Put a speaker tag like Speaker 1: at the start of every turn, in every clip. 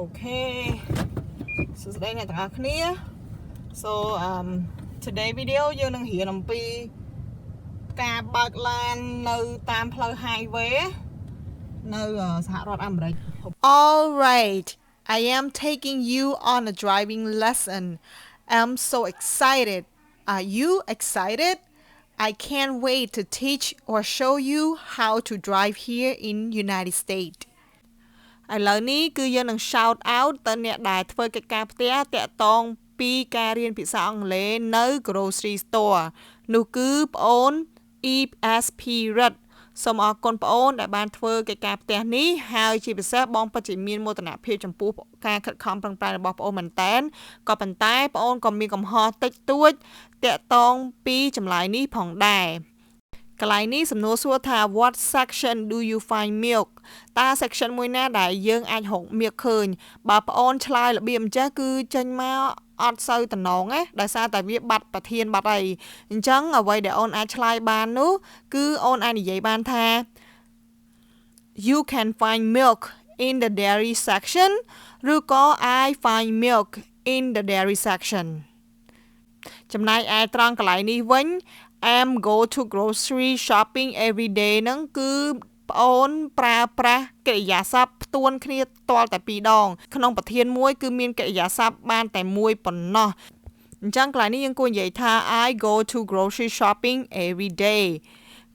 Speaker 1: Okay, so today này tất cả so today video dương đang hiện làm pi ca bạc lan nơi tam phơi highway nơiសហរដ្ឋអាមេរិក All right, I am taking you on a driving lesson. I'm so excited. Are you excited? I can't wait to teach or show you how to drive here in United States. ឥឡូវនេះគឺយើងនឹង shout out ទៅអ្នកដែលធ្វើកិច្ចការផ្ទះតាក់ទងពីការរៀនភាសាអង់គ្លេសនៅ grocery store នោះគឺប្អូន EP32 សូមអរគុណប្អូនដែលបានធ្វើកិច្ចការផ្ទះនេះហើយជាពិសេសបងពិតជាមានមោទនភាពចំពោះការខិតខំប្រឹងប្រែងរបស់ប្អូនមែនតើក៏ប៉ុន្តែប្អូនក៏មានកំហុសតិចតួចតាក់ទងពីចម្លើយនេះផងដែរកន្លែងនេះសំណួរសួរថា what section do you find milk តើ section មួយណាដែលយើងអាចរក milk ឃើញបើប្អូនឆ្លើយរបៀបអញ្ចឹងគឺចេញមកអត់សូវតំណងណាដោយសារតែវាបាត់ប្រធានបាត់អីអញ្ចឹងអ្វីដែលអូនអាចឆ្លើយបាននោះគឺអូនអាចនិយាយបានថា you can find milk in the dairy section ឬក៏ I find milk in the dairy section ចំណែកឯត្រង់កន្លែងនេះវិញI'm go to grocery shopping every day ហ្នឹងគឺប្អូនប្រើប្រាស់កិរិយាសព្ទផ្ទួនគ្នាតលតែ2ដងក្នុងប្រធានមួយគឺមានកិរិយាសព្ទបានតែមួយប៉ុណ្ណោះអញ្ចឹងកន្លែងនេះយើងគួរនិយាយថា I go to grocery shopping every day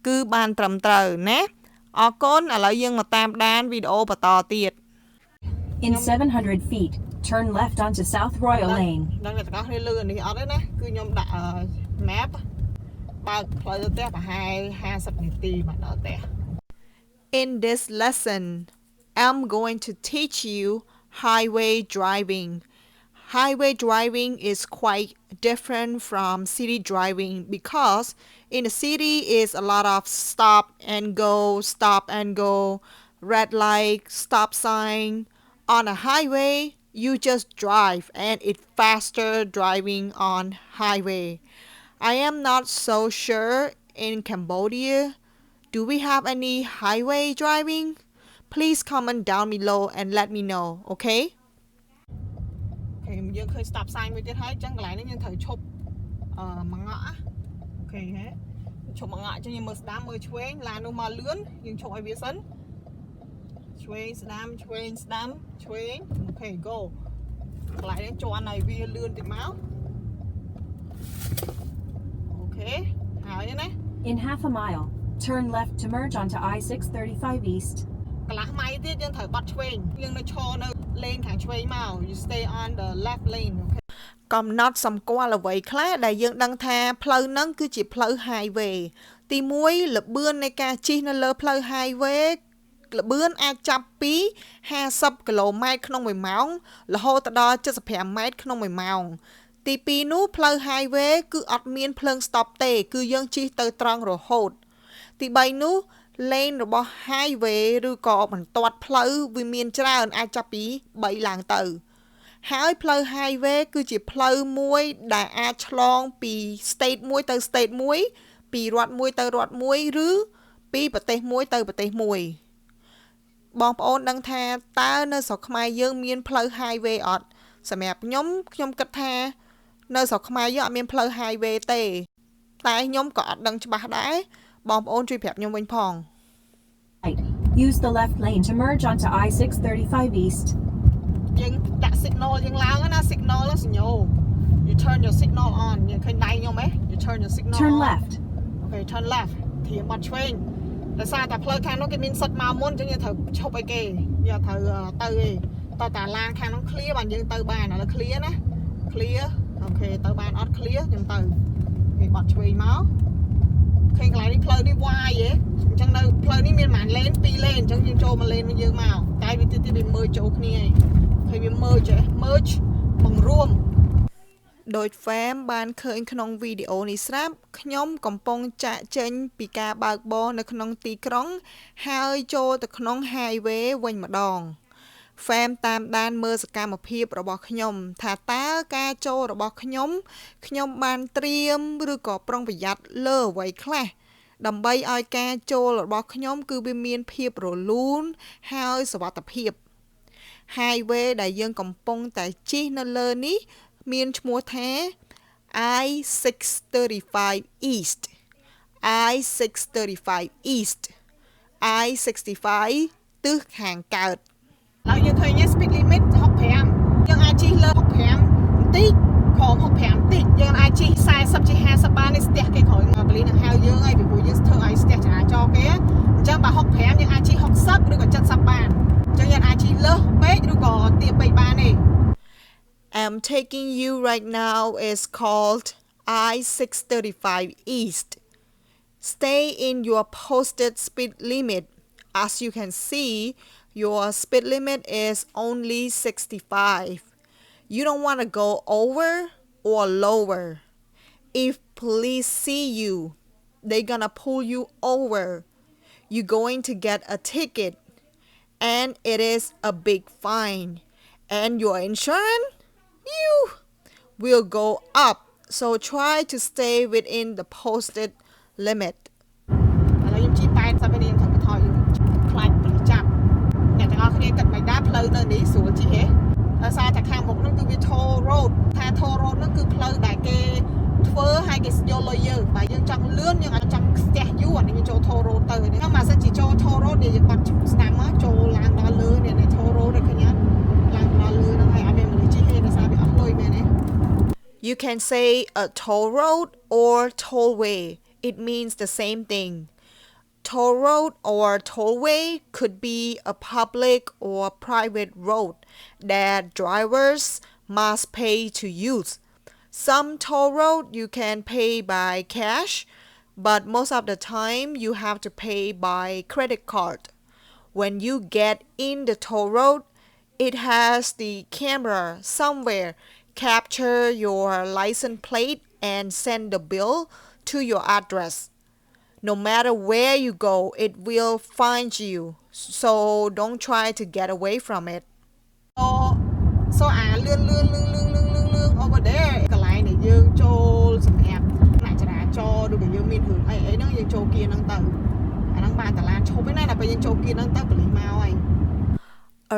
Speaker 1: គឺបានត្រឹមត្រូវណាអរគុណឥឡូវយើងមកតាមដានវីដេអូបន្តទៀត
Speaker 2: In 700 feet turn left onto South Royal Lane
Speaker 1: ដល់អ្នកទាំងអស់គ្នាលឺនេះអត់ទេណាគឺខ្ញុំដាក់ map បើកផ្លូវទៅផ្ទះប្រហែល50នាទីមកដល់ផ្ទះ In this lesson I'm going to teach you highway driving. Highway driving is quite different from city driving because in the city is a lot of stop and go, red light, stop sign. On a highway you just drive and it's faster driving on highway. I am not so sure in Cambodia. Do we have any highway driving? Please comment down below and let me know, okay? យើងឃើញ stop sign មួយទៀតហើយអញ្ចឹងកន្លែងនេះយើងត្រូវឈប់មួយងក់អូខេហ៎ឈប់មួយងក់អញ្ចឹងយើងមើលស្ដាំមើលឆ្វេងឡាននោះមកលឿនយើងឈប់ឲ្យវាសិនឆ្វេងស្ដាំឆ្វេងស្ដាំឆ្វេងអូខេ go កន្លែងនេះជន់ឲ្យវាលឿនតិចមក
Speaker 2: In half a mile, turn left to merge onto I635 East.
Speaker 1: កន្លះម៉ៃទៀតយើងត្រូវបត់ឆ្វេងយើងនៅឈរនៅលេនខាងឆ្វេងមក You stay on the left lane កំណត់សម្គាល់អ្វីខ្លះដែលយើងដឹងថាផ្លូវហ្នឹងគឺជាផ្លូវ highway ទី1ល្បឿននៃការជិះនៅលើផ្លូវ highway ល្បឿនអាចចាប់ពី50គីឡូម៉ែត្រក្នុង1ម៉ោងរហូតដល់75ម៉ែត្រក្នុង1ម៉ោងទី2នោះផ្លូវ highway គឺអត់មានភ្លើង stop ទេគឺយើងជិះទៅត្រង់រហូតទី3នោះ lane របស់ highway ឬក៏បន្ទាត់ផ្លូវវាមានច្រើនអាចចាប់ពី3ឡើងទៅហើយផ្លូវ highway គឺជាផ្លូវមួយដែលអាចឆ្លងពី state មួយទៅ state មួយពីរដ្ឋមួយទៅរដ្ឋមួយឬពីប្រទេសមួយទៅប្រទេសមួយបងប្អូនដឹងថាតើនៅស្រុកខ្មែរយើងមានផ្លូវ highway អត់សម្រាប់ខ្ញុំគិតថានៅស្រុកខ្មែរយើងអត់មានផ្លូវ highway ទេតែខ្ញុំក៏អត់ដឹងច្បាស់ដែរបងប្អូនជួយប្រាប់ខ្ញុំវិញផង
Speaker 2: Use the left lane to merge onto I635 East
Speaker 1: យើងដាក់ signal យើងឡើងណា signal ហ្នឹងសញ្ញោ You turn your signal on យើងឃើញដៃខ្ញុំហ៎ You turn your signal
Speaker 2: Turn
Speaker 1: on
Speaker 2: left
Speaker 1: Okay turn left ធៀមបាត់ឆ្វេងដោយសារតែផ្លូវខាងនោះគេមានសិតមកមុនអញ្ចឹងយើងត្រូវឈប់ឲ្យគេយើងត្រូវទៅឯងតើតាឡានខាងនោះ clear បានយើងទៅបានឥឡូវ clear ណា clear អូខេទៅបានអត់ clear ខ្ញុំទៅគេបាត់ឆ្វេងមកឃើញកន្លែងនេះផ្លូវនេះវាយហ៎អញ្ចឹងនៅផ្លូវនេះមានប្រហែលលេន2លេនអញ្ចឹងយើងចូលមកលេនរបស់យើងមកតែវាទៀតវាមើលចូលគ្នាឯងឃើញវាមើលចេះ merge បង្រួមដោយ fam បានឃើញក្នុងវីដេអូនេះស្រាប់ខ្ញុំកំពុងចាក់ចេញពីការបើកបរនៅក្នុងទីក្រុងហើយចូលទៅក្នុង highway វិញម្ដង fam តាមដានមើលសកម្មភាពរបស់ខ្ញុំថាតើការចូលរបស់ខ្ញុំបានត្រៀមឬក៏ប្រុងប្រយ័ត្នលើអ្វីខ្លះដើម្បីឲ្យការចូលរបស់ខ្ញុំគឺវាមានភាពរលូនហើយសុវត្ថិភាព highway ដែលយើងកំពុងតែជិះនៅលើនេះមានឈ្មោះថា I635 East I635 East I65 ទិសខាងកើតហើយយើងឃើញ speed limit 65យើងអាចជិះលើ65បន្តិចក្រោម65បន្តិចយើងអាចជិះ40ជិះ50បាននេះស្ទះគេក្រោយមកបលីនឹងហៅយើងហើយពីព្រោះយើងធ្វើឲ្យស្ទះចរាចរណ៍គេអញ្ចឹងបើ65យើងអាចជិះ60ឬក៏70បានអញ្ចឹងយើងអាចជិះលើសពេកឬក៏ទាបពេកបានទេ I'm taking you right now is called I635 East. Stay in your posted speed limit. As you can see, your speed limit is only 65. You don't want to go over or lower. If police see you, they're gonna pull you over. You're going to get a ticket, and it is a big fine. And your insurance, you will go up. So try to stay within the posted limit. ឥឡូវខ្ញុំជិះ80នេះខ្ញុំថតយើងខ្លាចប៉ូលីសចាប់អ្នកទាំងអស់គ្នាគិតមិនដែរផ្លូវនៅនេះស្រួលជិះហ៎ដោយសារតែខាងមុខហ្នឹងគឺវា toll road ថា toll road ហ្នឹងគឺផ្លូវដែលគេធ្វើឲ្យគេយកលុយយើងបើយើងចង់លឿនយើងអាចចង់ស្ទះយូរអានេះយើងចូល toll road ទៅហ្នឹងមកសិនជាចូល toll road នេះយើងបាត់ស្ដាំមកចូលឡើងដល់លើនេះ toll road ឃើញអត់ឡើងដល់លើហ្នឹងហើយអត់មានមនុស្សជិះទេដោយសារវាអស់លុយមែនទេ You can say a toll road or tollway. It means the same thing. Toll road or tollway could be a public or private road that drivers must pay to use. Some toll road you can pay by cash, but most of the time you have to pay by credit card. When you get in the toll road, it has the camera somewhere capture your license plate and send the bill to your address. No matter where you go, it will find you. So don't try to get away from it. So លឿន over there កន្លែងដែលយើងចូលសម្រាប់អ្នកចរាចរណ៍ឬក៏យើងមានរឿងអីហ្នឹងយើងចូលគៀនហ្នឹងទៅអាហ្នឹងបានតាឡានឈប់ឯណាដល់ពេលយើងចូលគៀនហ្នឹងទៅប៉ូលីសមកហើយ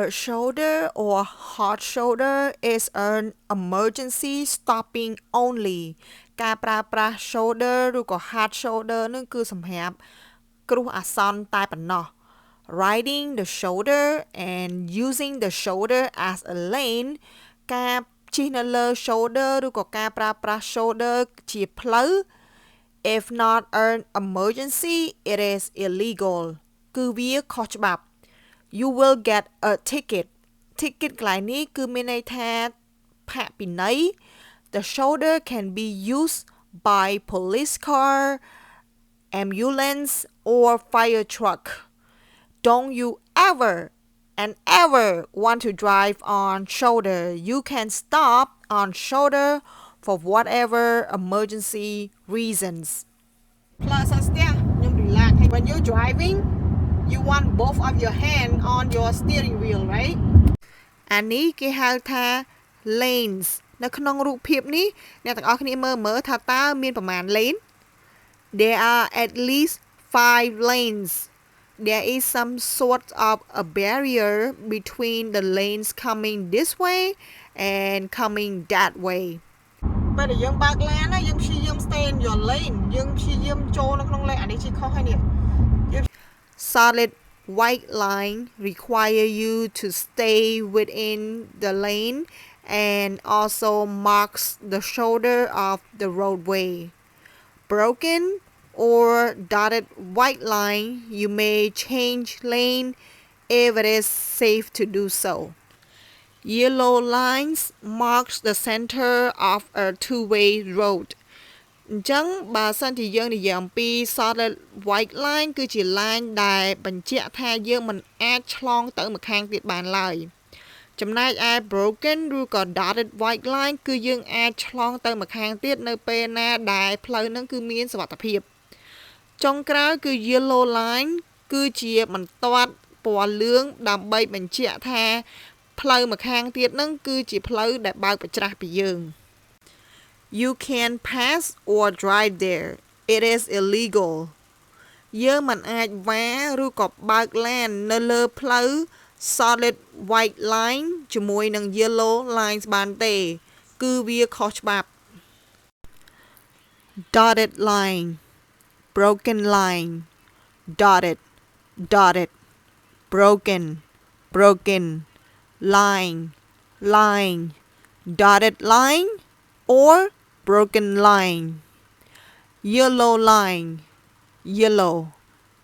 Speaker 1: A shoulder or hard shoulder is an emergency stopping only ការប្រើប្រាស់ shoulder ឬក៏ hard shoulder នឹងគឺសម្រាប់គ្រោះអាសន្នតែប៉ុណ្ណោះ Riding the shoulder and using the shoulder as a lane ការជិះនៅលើ shoulder ឬក៏ការប្រើប្រាស់ shoulder ជាផ្លូវ If not an emergency it is illegal គឺវាខុសច្បាប់You will get a ticket. Ticket កន្លែងនេះគឺមានន័យថាផាកពិន័យ The shoulder can be used by police car, ambulance or fire truck. Don't you ever want to drive on shoulder. You can stop on shoulder for whatever emergency reasons. Plus relax. When you're driving You want both of your hand on your steering wheel, right? អានេះគេហៅថា lanes នៅក្នុងរូបភាពនេះអ្នកទាំងអស់គ្នាមើលថាតើមានប្រមាណ lane? There are at least 5 lanes. There is some sort of a barrier between the lanes coming this way and coming that way. ពេលដែលយើងបើកឡានណាយើងព្យាយាម stay in your lane យើងព្យាយាមចូលនៅក្នុង lane អានេះជាខុសហើយនេះSolid white line require you to stay within the lane and also marks the shoulder of the roadway. Broken or dotted white line, you may change lane if it is safe to do so. Yellow lines marks the center of a two-way road. អញ្ចឹងបើសិនជាយើងនិយាយអំពី solid white line គឺជា line ដែលបញ្ជាក់ថាយើងមិនអាចឆ្លងទៅម្ខាងទៀតបានឡើយចំណែកឯ broken ឬក៏ dotted white line គឺយើងអាចឆ្លងទៅម្ខាងទៀតនៅពេលណាដែលផ្លូវហ្នឹងគឺមានសុវត្ថិភាពចុងក្រោយគឺ yellow line គឺជាបន្ទាត់ពណ៌លឿងដើម្បីបញ្ជាក់ថាផ្លូវម្ខាងទៀតហ្នឹងគឺជាផ្លូវដែលបើកប្រច្រាស់ពីយើងYou can pass or drive there. It is illegal. យើងមិនអាចវ៉ាឬក៏បើកឡាននៅលើផ្លូវ solid white line ជាមួយនឹង yellow lines បានទេគឺវាខុសច្បាប់ dotted line broken line dotted dotted broken broken line line dotted line or broken line yellow line yellow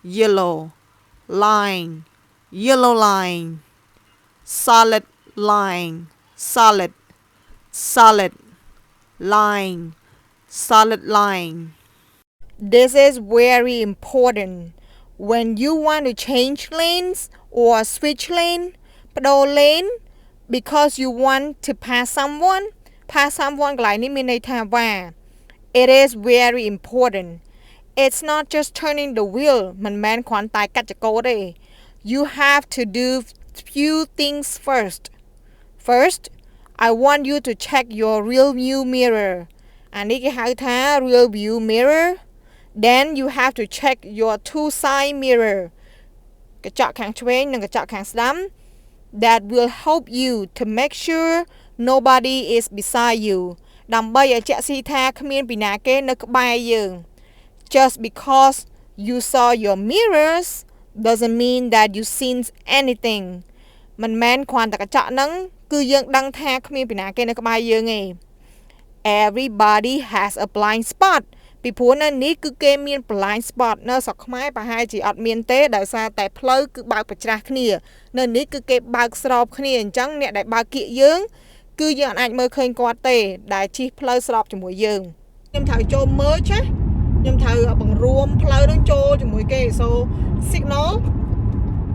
Speaker 1: yellow line yellow line solid line solid solid line solid line this is very important when you want to change lanes or switch lane ប្ដូរ lane because you want to pass someone កន្លែងនេះមានន័យថាវ៉ា it is very important it's not just turning the wheel មិនមែនគ្រាន់តែកាត់ចង្កូតទេ you have to do few things first I want you to check your rear view mirror អានេះគេហៅថា rear view mirror then you have to check your two side mirror កញ្ចក់ខាងឆ្វេងនិងកញ្ចក់ខាងស្ដាំ that will help you to make sure nobody is beside you ដើម្បីឲ្យជាក់ស៊ីថាគ្មានពីណាគេនៅក្បែរយើង just because you saw your mirrors doesn't mean that you seen anything មិនមែនគ្រាន់តែកញ្ចក់ហ្នឹងគឺយើងដឹងថាគ្មានពីណាគេនៅក្បែរយើងទេ everybody has a blind spot ពីព្រោះនៅនេះគឺគេមាន blind spot នៅស្រុកខ្មែរប្រហែលជាអត់មានទេដោយសារតែផ្លូវគឺបើកប្រច្រាស់គ្នានៅនេះគឺគេបើកស្របគ្នាអញ្ចឹងអ្នកដែលបើកគៀកយើងគឺយើងអាចមើលឃើញគាត់ទេដែលជិះផ្លូវស្របជាមួយយើងខ្ញុំត្រូវចូលមើលចាខ្ញុំត្រូវបង្រួមផ្លូវនឹងចូលជាមួយគេ so signal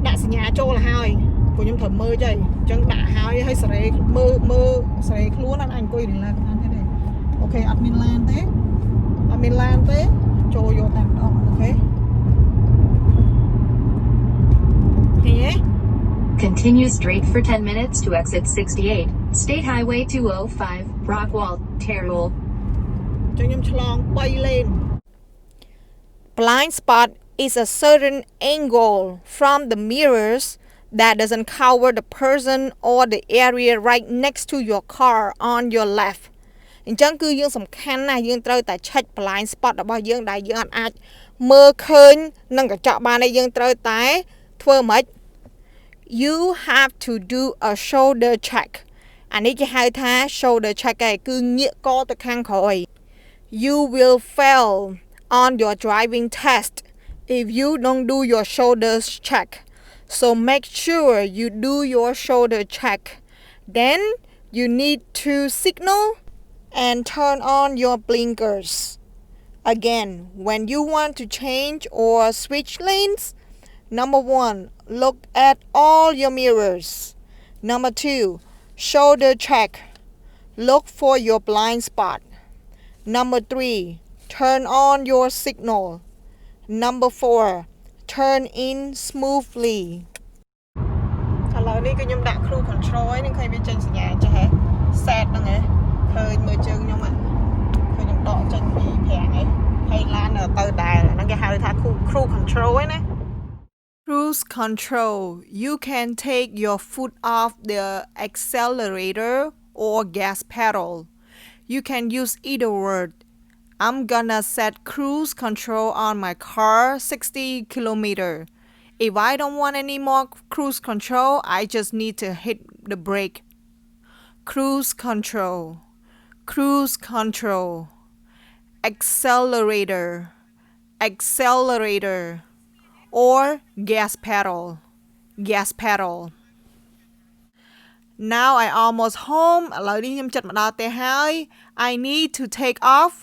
Speaker 1: ដាក់សញ្ញាចូលទៅហើយព្រោះខ្ញុំត្រូវមើលចុះអញ្ចឹងដាក់ហើយសេរីមើលសេរីខ្លួនអត់អង្គុយលើឡានទេអូខេអត់មានឡានទេចូលយកតាមម្ដងអូខេ
Speaker 3: Continue straight for 10 minutes to exit 68 State Highway 205 Rockwall Terrell
Speaker 1: ចឹងខ្ញុំឆ្លង3 lane blind spot is a certain angle from the mirrors that doesn't cover the person or the area right next to your car on your left អញ្ចឹងគឺយើងសំខាន់ណាស់យើងត្រូវតែ check blind spot របស់យើងដែលយើងអាចមើលឃើញនឹងកញ្ចក់បានហើយយើងត្រូវតែធ្វើម៉េច you have to do a shoulder check អានេះគេហៅថា shoulder check ឯងគឺងាកកទៅខាងក្រោយ you will fail on your driving test if you don't do your shoulders check so make sure you do your shoulder check then you need to signal and turn on your blinkers again when you want to change or switch lanes number 1 look at all your mirrors number 2 shoulder check look for your blind spot number 3 turn on your signal number 4 turn in smoothly ឥឡូវនេះគឺខ្ញុំដាក់ cruise control ហើយនឹងឃើញវាចេញសញ្ញាចេះហ៎ set ហ្នឹងហ៎ឃើញមើលជើងខ្ញុំហ៎ឃើញខ្ញុំដកចេញពីប្រាំងហ៎ហើយឡានទៅដែរហ្នឹងគេហៅថា cruise control ឯណា cruise control you can take your foot off the accelerator or gas pedal you can use either word I'm gonna set cruise control on my car 60 kilometer. If I don't want any more cruise control, I just need to hit the brake. Cruise control, cruise control, accelerator, accelerator, or gas pedal, gas pedal. Now I almost home ឥឡូវនេះខ្ញុំចិត្តមកដល់ផ្ទះហើយ I need to take off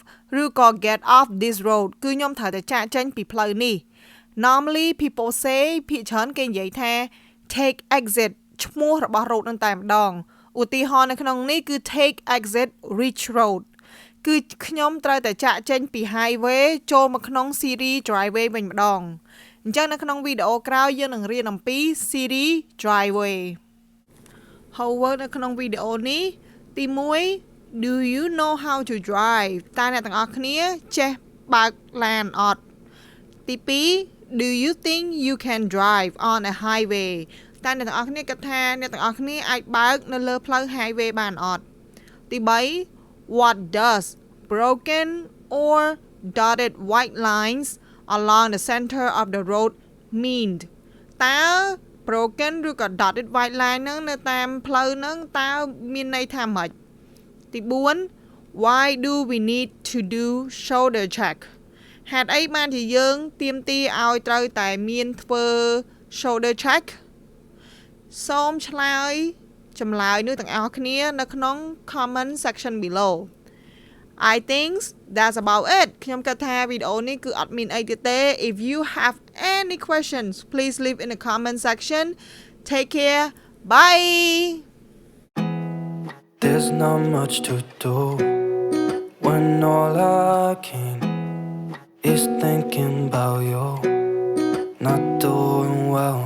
Speaker 1: ឬក៏ get off this road គឺខ្ញុំត្រូវតែចាកចេញពីផ្លូវនេះ Normally people say ភាគច្រើនគេនិយាយថា take exit ឈ្មោះរបស់ road នឹងតែម្ដងឧទាហរណ៍នៅក្នុងនេះគឺ take exit Ridge Road គឺខ្ញុំត្រូវតែចាកចេញពី highway ចូលមកក្នុង series driveway វិញម្ដងអញ្ចឹងនៅក្នុងវីដេអូក្រោយយើងនឹងរៀនអំពី series driveway However នៅក្នុងវីដេអូនេះទី1 Do you know how to drive តើអ្នកទាំងអស់គ្នាចេះបើកឡានអត់ទី2 Do you think you can drive on a highway តែអ្នកទាំងអស់គ្នាគិតថាអ្នកទាំងអស់គ្នាអាចបើកនៅលើផ្លូវ highway បានអត់ទី3 What does broken or dotted white lines along the center of the road mean តើ broken ឬក៏ dotted white line ហ្នឹងនៅតាមផ្លូវហ្នឹងតើមានន័យថាម៉េចទី4 Why do we need to do shoulder check ហេតុអីបានជាយើងទាមទារឲ្យត្រូវតែមានធ្វើ shoulder check សូមឆ្លើយចម្លើយនោះទាំងអស់គ្នានៅក្នុង comment section below I think that's about it ខ្ញុំគិតថាវីដេអូនេះគឺអត់មានអីទៀតទេ If you have any questions please leave in the comment section take care bye
Speaker 4: There's not much to do when all I can is thinking about you. Not doing well,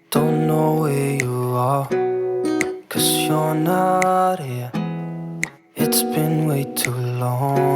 Speaker 4: don't know where you are, 'cause you're not here. It's been way too long.